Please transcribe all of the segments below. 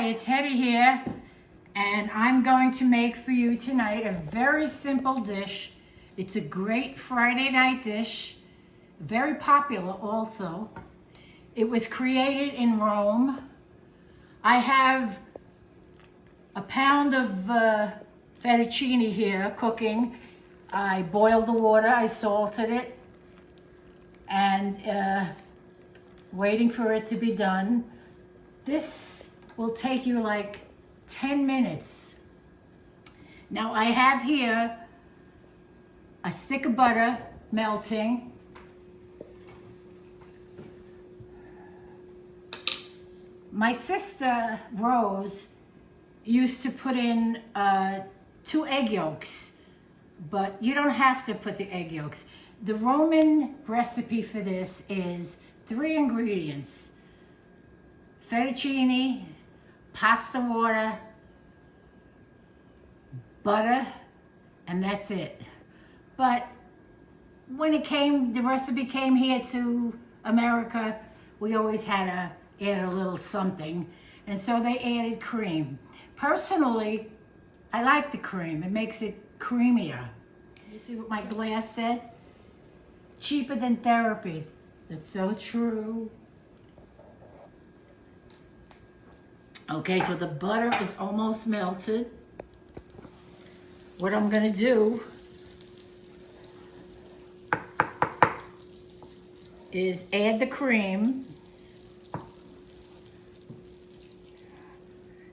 Hi, it's Hedy here, and I'm going to make for you tonight a very simple dish. It's a great Friday night dish, very popular also. It was created in Rome. I have a pound of fettuccine here cooking. I boiled the water, I salted it, and waiting for it to be done. This will take you like 10 minutes. Now I have here a stick of butter melting. My sister Rose used to put in 2 egg yolks, but you don't have to put the egg yolks. The Roman recipe for this is 3 ingredients: fettuccine, pasta water, butter, and that's it. But when the recipe came here to America, we always had to add a little something, and so they added cream. Personally, I like the cream. It makes it creamier. You see what my glass said? Cheaper than therapy. That's so true. Okay, so the butter is almost melted. What I'm gonna do is add the cream.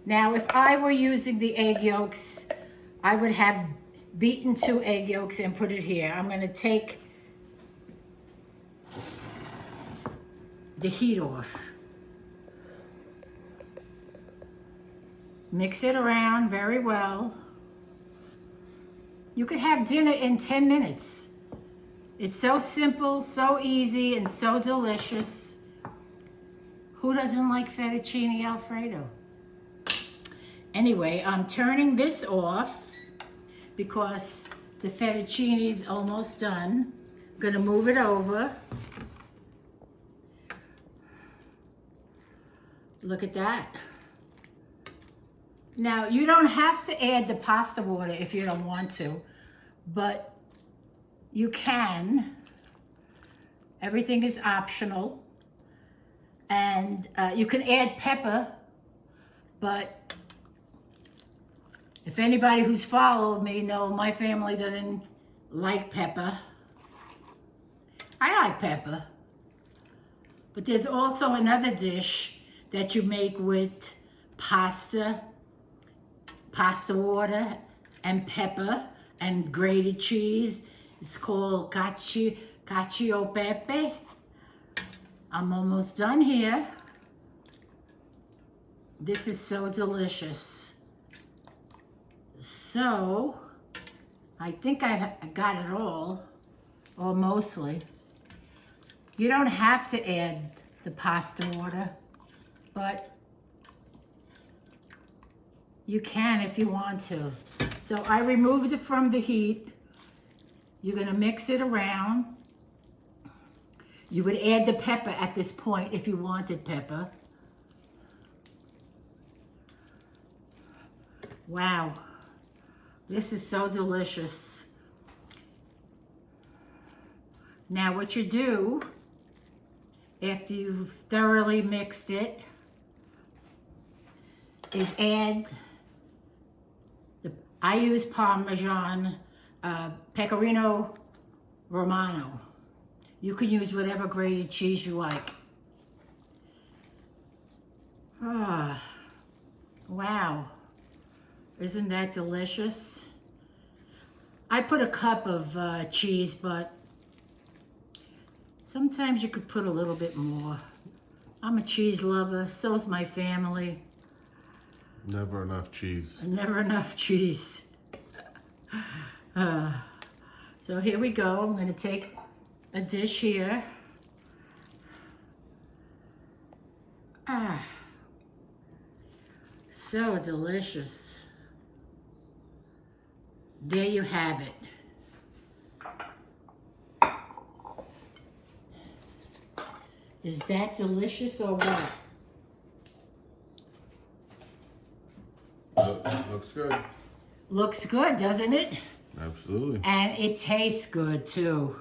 Now, if I were using the egg yolks, I would have beaten 2 egg yolks and put it here. I'm gonna take the heat off. Mix it around very well. You could have dinner in 10 minutes. It's so simple, so easy, and so delicious. Who doesn't like Fettuccine Alfredo? Anyway, I'm turning this off because the fettuccine is almost done. I'm gonna move it over. Look at that. Now, you don't have to add the pasta water if you don't want to, but you can. Everything is optional. And you can add pepper, but if anybody who's followed me knows my family doesn't like pepper. I like pepper. But there's also another dish that you make with pasta water and pepper and grated cheese. It's called cacio pepe. I'm almost done here. This is so delicious. So, I think I got it all, or mostly. You don't have to add the pasta water, but you can if you want to. So I removed it from the heat. You're gonna mix it around. You would add the pepper at this point if you wanted pepper. Wow, this is so delicious. Now what you do, after you've thoroughly mixed it, is add I use Parmesan, Pecorino Romano. You can use whatever grated cheese you like. Ah, wow. Isn't that delicious? I put a cup of cheese, but sometimes you could put a little bit more. I'm a cheese lover, so's my family. Never enough cheese. Never enough cheese. So here we go. I'm going to take a dish here. So delicious. There you have it. Is that delicious or what? Looks good. Looks good, doesn't it? Absolutely. And it tastes good too.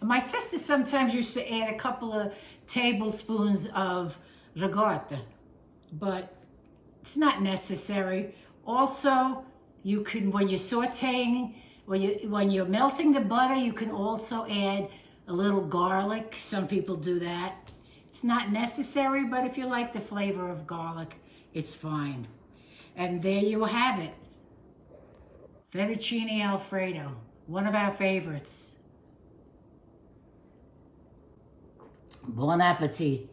My sister sometimes used to add a couple of tablespoons of ricotta, but it's not necessary. Also, you can, when you're sauteing, when you're melting the butter, you can also add a little garlic. Some people do that. It's not necessary, but if you like the flavor of garlic, it's fine. And there you have it. Fettuccine Alfredo, one of our favorites. Bon appetit.